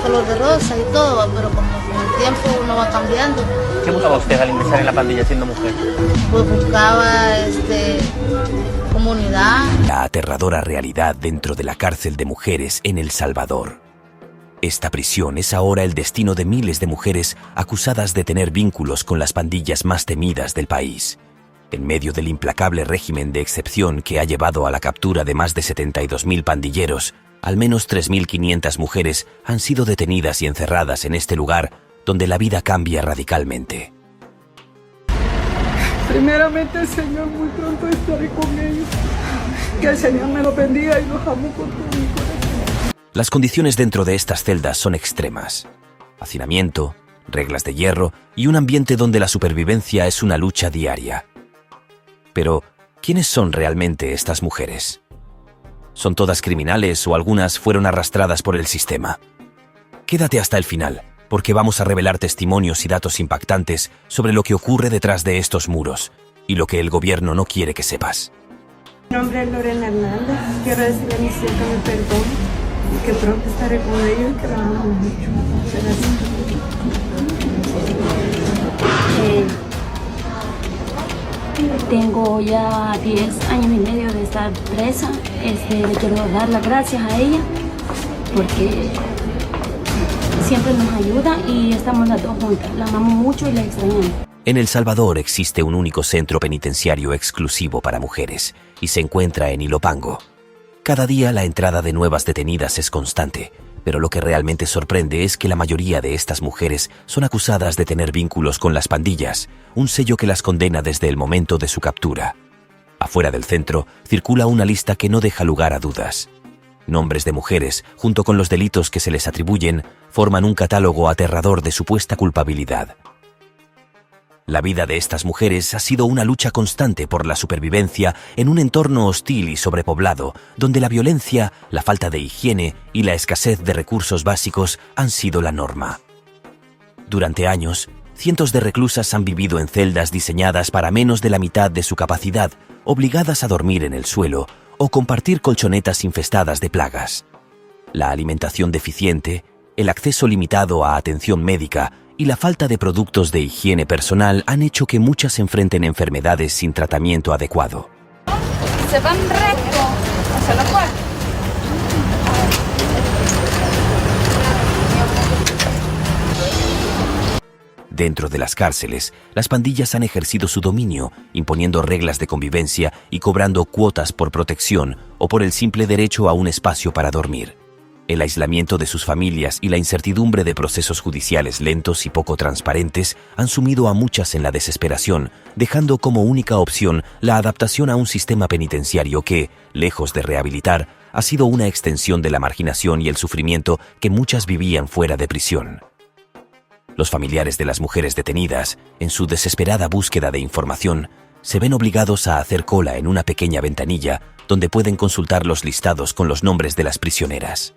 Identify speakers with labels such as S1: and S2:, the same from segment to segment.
S1: color de rosa y todo, pero como con el tiempo uno va cambiando.
S2: ¿Qué buscaba usted al ingresar en la pandilla siendo mujer?
S1: Pues buscaba comunidad.
S3: La aterradora realidad dentro de la cárcel de mujeres en El Salvador. Esta prisión es ahora el destino de miles de mujeres acusadas de tener vínculos con las pandillas más temidas del país. En medio del implacable régimen de excepción que ha llevado a la captura de más de 72.000 pandilleros, al menos 3.500 mujeres han sido detenidas y encerradas en este lugar donde la vida cambia radicalmente.
S4: Primeramente, Señor, muy pronto estaré con ellos. Que el Señor me los bendiga y los amo con todo mi corazón.
S3: Las condiciones dentro de estas celdas son extremas. Hacinamiento, reglas de hierro y un ambiente donde la supervivencia es una lucha diaria. Pero, ¿quiénes son realmente estas mujeres? ¿Son todas criminales o algunas fueron arrastradas por el sistema? Quédate hasta el final, porque vamos a revelar testimonios y datos impactantes sobre lo que ocurre detrás de estos muros y lo que el gobierno no quiere que sepas.
S4: Mi nombre es Lorena Hernández. Quiero decirle a mis hijos que me perdonen, que pronto estaré con ellos y que los amo mucho. Gracias.
S5: Tengo ya 10 años y medio de estar presa. Le quiero dar las gracias a ella porque siempre nos ayuda y estamos las dos juntas. La amamos mucho y la extrañamos.
S3: En El Salvador existe un único centro penitenciario exclusivo para mujeres y se encuentra en Ilopango. Cada día la entrada de nuevas detenidas es constante, pero lo que realmente sorprende es que la mayoría de estas mujeres son acusadas de tener vínculos con las pandillas, un sello que las condena desde el momento de su captura. Afuera del centro circula una lista que no deja lugar a dudas. Nombres de mujeres, junto con los delitos que se les atribuyen, forman un catálogo aterrador de supuesta culpabilidad. La vida de estas mujeres ha sido una lucha constante por la supervivencia en un entorno hostil y sobrepoblado, donde la violencia, la falta de higiene y la escasez de recursos básicos han sido la norma. Durante años, cientos de reclusas han vivido en celdas diseñadas para menos de la mitad de su capacidad, obligadas a dormir en el suelo o compartir colchonetas infestadas de plagas. La alimentación deficiente, el acceso limitado a atención médica y la falta de productos de higiene personal han hecho que muchas enfrenten enfermedades sin tratamiento adecuado.
S6: Se van recto hacia la puerta.
S3: Dentro de las cárceles, las pandillas han ejercido su dominio, imponiendo reglas de convivencia y cobrando cuotas por protección o por el simple derecho a un espacio para dormir. El aislamiento de sus familias y la incertidumbre de procesos judiciales lentos y poco transparentes han sumido a muchas en la desesperación, dejando como única opción la adaptación a un sistema penitenciario que, lejos de rehabilitar, ha sido una extensión de la marginación y el sufrimiento que muchas vivían fuera de prisión. Los familiares de las mujeres detenidas, en su desesperada búsqueda de información, se ven obligados a hacer cola en una pequeña ventanilla donde pueden consultar los listados con los nombres de las prisioneras.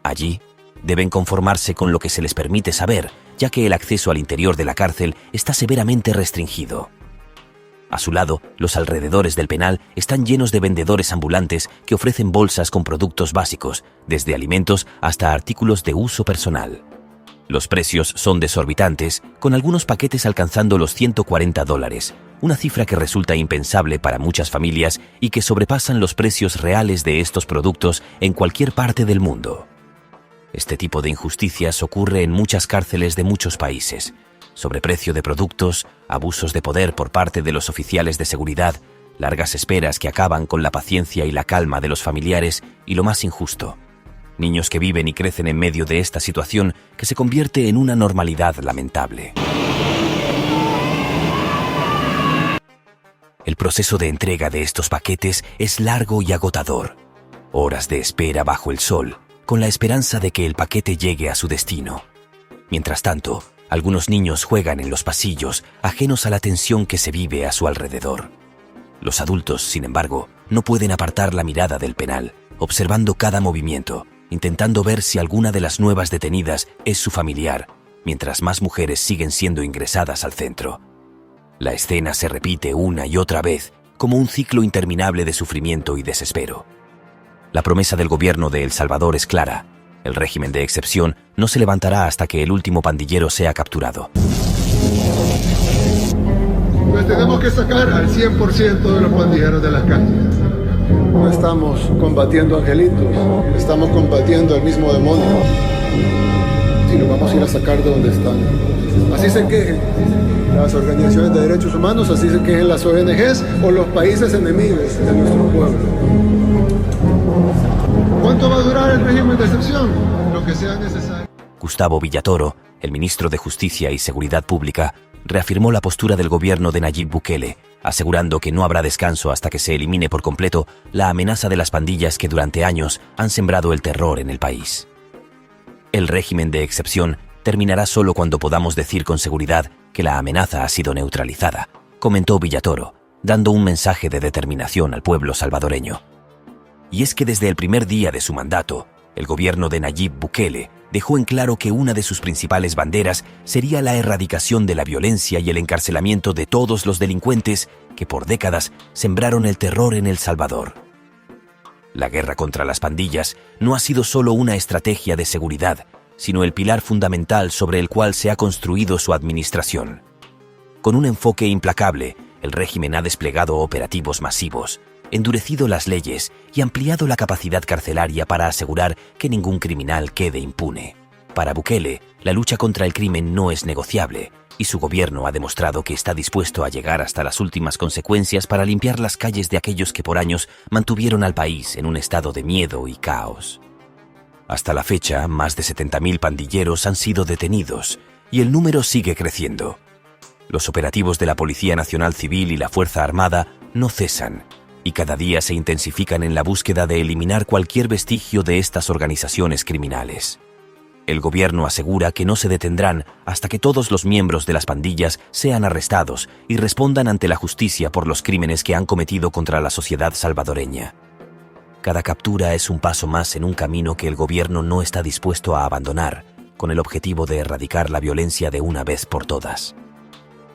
S3: Allí, deben conformarse con lo que se les permite saber, ya que el acceso al interior de la cárcel está severamente restringido. A su lado, los alrededores del penal están llenos de vendedores ambulantes que ofrecen bolsas con productos básicos, desde alimentos hasta artículos de uso personal. Los precios son desorbitantes, con algunos paquetes alcanzando los $140, una cifra que resulta impensable para muchas familias y que sobrepasan los precios reales de estos productos en cualquier parte del mundo. Este tipo de injusticias ocurre en muchas cárceles de muchos países. Sobreprecio de productos, abusos de poder por parte de los oficiales de seguridad, largas esperas que acaban con la paciencia y la calma de los familiares y lo más injusto, niños que viven y crecen en medio de esta situación que se convierte en una normalidad lamentable. El proceso de entrega de estos paquetes es largo y agotador. Horas de espera bajo el sol, con la esperanza de que el paquete llegue a su destino. Mientras tanto, algunos niños juegan en los pasillos, ajenos a la tensión que se vive a su alrededor. Los adultos, sin embargo, no pueden apartar la mirada del penal, observando cada movimiento, intentando ver si alguna de las nuevas detenidas es su familiar, mientras más mujeres siguen siendo ingresadas al centro. La escena se repite una y otra vez, como un ciclo interminable de sufrimiento y desespero. La promesa del gobierno de El Salvador es clara: El régimen de excepción no se levantará hasta que el último pandillero sea capturado.
S7: Pues tenemos que sacar al 100% de los pandilleros de las calles. No estamos combatiendo angelitos, estamos combatiendo al mismo demonio. Y los vamos a ir a sacar de donde están. Así se quejen las organizaciones de derechos humanos, así se quejen las ONGs o los países enemigos de nuestro pueblo. ¿Cuánto va a durar el régimen de excepción? Lo que sea necesario.
S3: Gustavo Villatoro, el ministro de Justicia y Seguridad Pública, reafirmó la postura del gobierno de Nayib Bukele, asegurando que no habrá descanso hasta que se elimine por completo la amenaza de las pandillas que durante años han sembrado el terror en el país. El régimen de excepción terminará solo cuando podamos decir con seguridad que la amenaza ha sido neutralizada, comentó Villatoro, dando un mensaje de determinación al pueblo salvadoreño. Y es que desde el primer día de su mandato, el gobierno de Nayib Bukele dejó en claro que una de sus principales banderas sería la erradicación de la violencia y el encarcelamiento de todos los delincuentes que por décadas sembraron el terror en El Salvador. La guerra contra las pandillas no ha sido solo una estrategia de seguridad, sino el pilar fundamental sobre el cual se ha construido su administración. Con un enfoque implacable, el régimen ha desplegado operativos masivos, endurecido las leyes y ampliado la capacidad carcelaria para asegurar que ningún criminal quede impune. Para Bukele, la lucha contra el crimen no es negociable, y su gobierno ha demostrado que está dispuesto a llegar hasta las últimas consecuencias para limpiar las calles de aquellos que por años mantuvieron al país en un estado de miedo y caos. Hasta la fecha, más de 70.000 pandilleros han sido detenidos, y el número sigue creciendo. Los operativos de la Policía Nacional Civil y la Fuerza Armada no cesan, y cada día se intensifican en la búsqueda de eliminar cualquier vestigio de estas organizaciones criminales. El gobierno asegura que no se detendrán hasta que todos los miembros de las pandillas sean arrestados y respondan ante la justicia por los crímenes que han cometido contra la sociedad salvadoreña. Cada captura es un paso más en un camino que el gobierno no está dispuesto a abandonar, con el objetivo de erradicar la violencia de una vez por todas.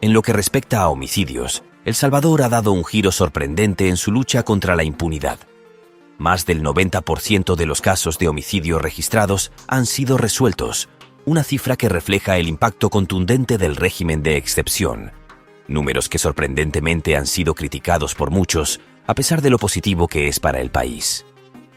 S3: En lo que respecta a homicidios, El Salvador ha dado un giro sorprendente en su lucha contra la impunidad. Más del 90% de los casos de homicidio registrados han sido resueltos, una cifra que refleja el impacto contundente del régimen de excepción. Números que sorprendentemente han sido criticados por muchos, a pesar de lo positivo que es para el país.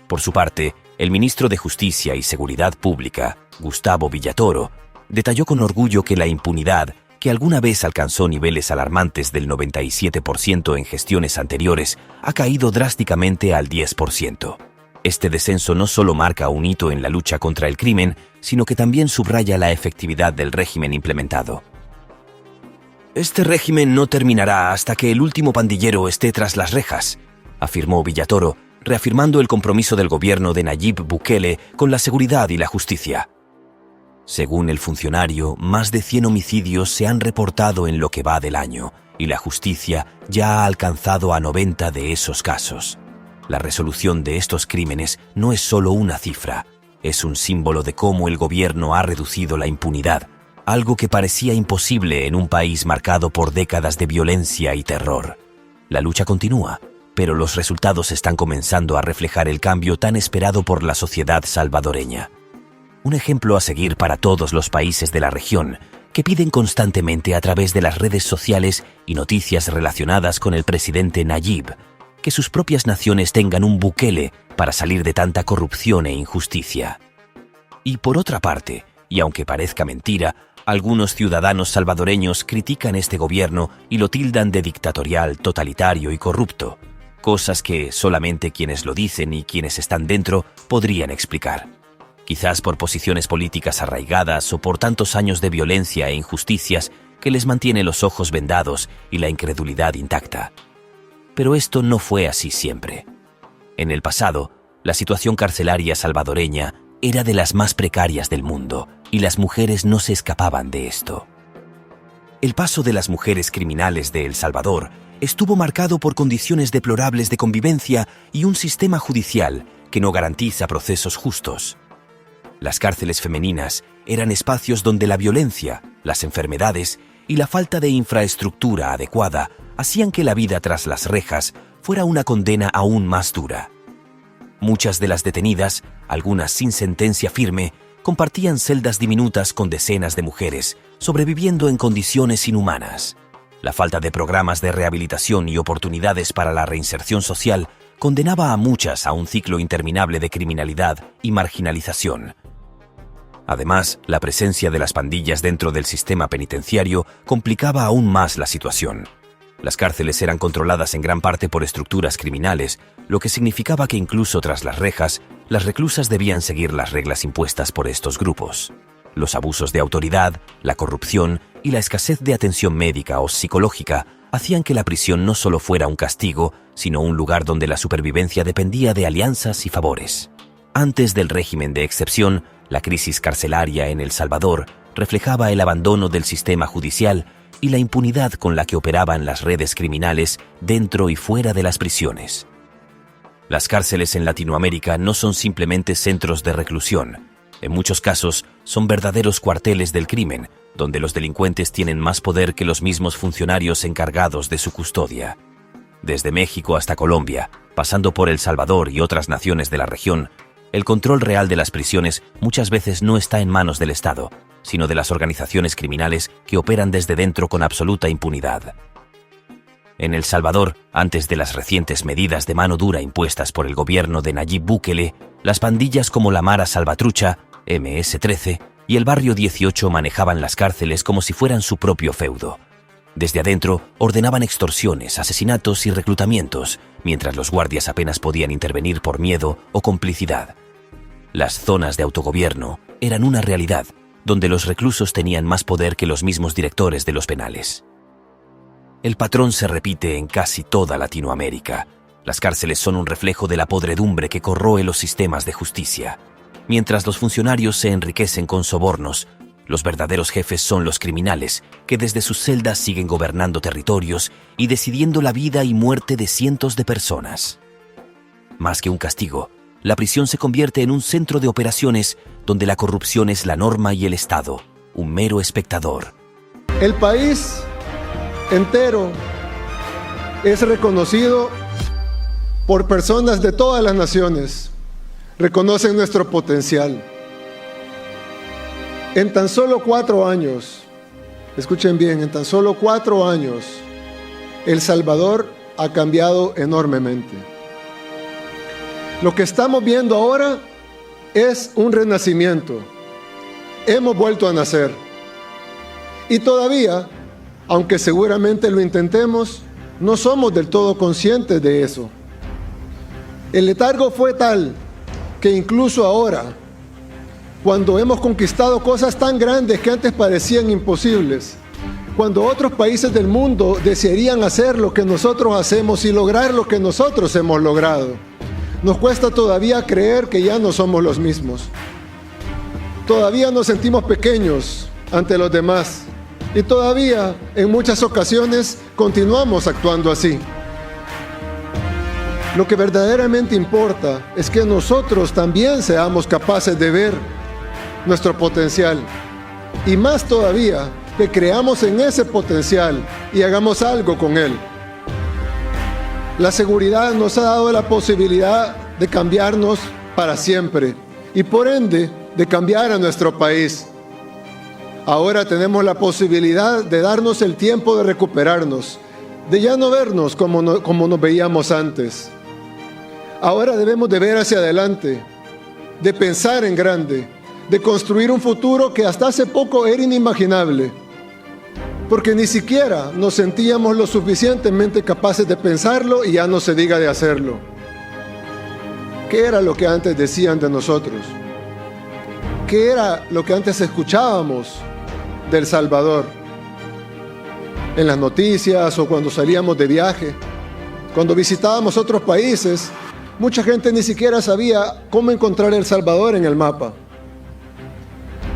S3: Por su parte, el ministro de Justicia y Seguridad Pública, Gustavo Villatoro, detalló con orgullo que la impunidad, que alguna vez alcanzó niveles alarmantes del 97% en gestiones anteriores, ha caído drásticamente al 10%. Este descenso no solo marca un hito en la lucha contra el crimen, sino que también subraya la efectividad del régimen implementado. Este régimen no terminará hasta que el último pandillero esté tras las rejas, afirmó Villatoro, reafirmando el compromiso del gobierno de Nayib Bukele con la seguridad y la justicia. Según el funcionario, más de 100 homicidios se han reportado en lo que va del año, y la justicia ya ha alcanzado a 90 de esos casos. La resolución de estos crímenes no es solo una cifra, es un símbolo de cómo el gobierno ha reducido la impunidad, algo que parecía imposible en un país marcado por décadas de violencia y terror. La lucha continúa, pero los resultados están comenzando a reflejar el cambio tan esperado por la sociedad salvadoreña. Un ejemplo a seguir para todos los países de la región, que piden constantemente a través de las redes sociales y noticias relacionadas con el presidente Nayib, que sus propias naciones tengan un Bukele para salir de tanta corrupción e injusticia. Y por otra parte, y aunque parezca mentira, algunos ciudadanos salvadoreños critican este gobierno y lo tildan de dictatorial, totalitario y corrupto, cosas que solamente quienes lo dicen y quienes están dentro podrían explicar. Quizás por posiciones políticas arraigadas o por tantos años de violencia e injusticias que les mantiene los ojos vendados y la incredulidad intacta. Pero esto no fue así siempre. En el pasado, la situación carcelaria salvadoreña era de las más precarias del mundo y las mujeres no se escapaban de esto. El paso de las mujeres criminales de El Salvador estuvo marcado por condiciones deplorables de convivencia y un sistema judicial que no garantiza procesos justos. Las cárceles femeninas eran espacios donde la violencia, las enfermedades y la falta de infraestructura adecuada hacían que la vida tras las rejas fuera una condena aún más dura. Muchas de las detenidas, algunas sin sentencia firme, compartían celdas diminutas con decenas de mujeres, sobreviviendo en condiciones inhumanas. La falta de programas de rehabilitación y oportunidades para la reinserción social condenaba a muchas a un ciclo interminable de criminalidad y marginalización. Además, la presencia de las pandillas dentro del sistema penitenciario complicaba aún más la situación. Las cárceles eran controladas en gran parte por estructuras criminales, lo que significaba que incluso tras las rejas, las reclusas debían seguir las reglas impuestas por estos grupos. Los abusos de autoridad, la corrupción y la escasez de atención médica o psicológica hacían que la prisión no solo fuera un castigo, sino un lugar donde la supervivencia dependía de alianzas y favores. Antes del régimen de excepción, la crisis carcelaria en El Salvador reflejaba el abandono del sistema judicial y la impunidad con la que operaban las redes criminales dentro y fuera de las prisiones. Las cárceles en Latinoamérica no son simplemente centros de reclusión. En muchos casos, son verdaderos cuarteles del crimen, donde los delincuentes tienen más poder que los mismos funcionarios encargados de su custodia. Desde México hasta Colombia, pasando por El Salvador y otras naciones de la región, el control real de las prisiones muchas veces no está en manos del Estado, sino de las organizaciones criminales que operan desde dentro con absoluta impunidad. En El Salvador, antes de las recientes medidas de mano dura impuestas por el gobierno de Nayib Bukele, las pandillas como la Mara Salvatrucha, MS-13 y el Barrio 18 manejaban las cárceles como si fueran su propio feudo. Desde adentro ordenaban extorsiones, asesinatos y reclutamientos, mientras los guardias apenas podían intervenir por miedo o complicidad. Las zonas de autogobierno eran una realidad, donde los reclusos tenían más poder que los mismos directores de los penales. El patrón se repite en casi toda Latinoamérica. Las cárceles son un reflejo de la podredumbre que corroe los sistemas de justicia. Mientras los funcionarios se enriquecen con sobornos, los verdaderos jefes son los criminales, que desde sus celdas siguen gobernando territorios y decidiendo la vida y muerte de cientos de personas. Más que un castigo, la prisión se convierte en un centro de operaciones donde la corrupción es la norma y el Estado, un mero espectador.
S7: El país entero es reconocido por personas de todas las naciones. Reconocen nuestro potencial. En tan solo 4 años, escuchen bien, en tan solo 4 años, El Salvador ha cambiado enormemente. Lo que estamos viendo ahora es un renacimiento. Hemos vuelto a nacer. Y todavía, aunque seguramente lo intentemos, no somos del todo conscientes de eso. El letargo fue tal que incluso ahora, cuando hemos conquistado cosas tan grandes que antes parecían imposibles, cuando otros países del mundo desearían hacer lo que nosotros hacemos y lograr lo que nosotros hemos logrado, nos cuesta todavía creer que ya no somos los mismos. Todavía nos sentimos pequeños ante los demás y todavía en muchas ocasiones continuamos actuando así. Lo que verdaderamente importa es que nosotros también seamos capaces de ver nuestro potencial y más todavía que creamos en ese potencial y hagamos algo con él. La seguridad nos ha dado la posibilidad de cambiarnos para siempre y por ende de cambiar a nuestro país. Ahora tenemos la posibilidad de darnos el tiempo de recuperarnos, de ya no vernos como nos veíamos antes. Ahora debemos de ver hacia adelante, de pensar en grande, de construir un futuro que hasta hace poco era inimaginable, porque ni siquiera nos sentíamos lo suficientemente capaces de pensarlo y ya no se diga de hacerlo. ¿Qué era lo que antes decían de nosotros? ¿Qué era lo que antes escuchábamos de El Salvador? En las noticias o cuando salíamos de viaje, cuando visitábamos otros países, mucha gente ni siquiera sabía cómo encontrar El Salvador en el mapa.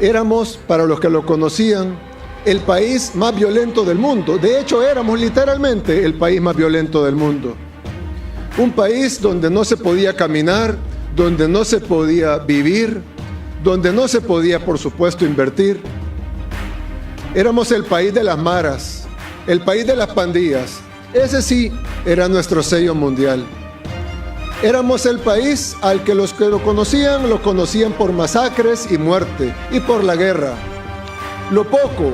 S7: Éramos, para los que lo conocían, el país más violento del mundo. De hecho, éramos literalmente el país más violento del mundo. Un país donde no se podía caminar, donde no se podía vivir, donde no se podía, por supuesto, invertir. Éramos el país de las maras, el país de las pandillas. Ese sí era nuestro sello mundial. Éramos el país al que los que lo conocían por masacres y muerte y por la guerra. Lo poco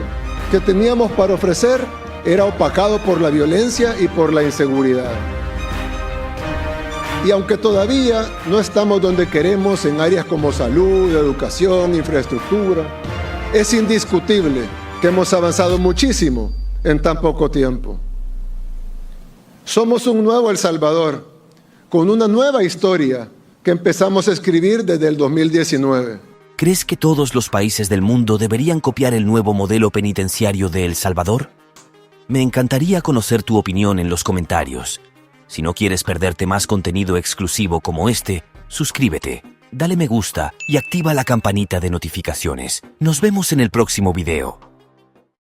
S7: que teníamos para ofrecer era opacado por la violencia y por la inseguridad. Y aunque todavía no estamos donde queremos en áreas como salud, educación, infraestructura, es indiscutible que hemos avanzado muchísimo en tan poco tiempo. Somos un nuevo El Salvador, con una nueva historia que empezamos a escribir desde el 2019.
S3: ¿Crees que todos los países del mundo deberían copiar el nuevo modelo penitenciario de El Salvador? Me encantaría conocer tu opinión en los comentarios. Si no quieres perderte más contenido exclusivo como este, suscríbete, dale me gusta y activa la campanita de notificaciones. Nos vemos en el próximo video.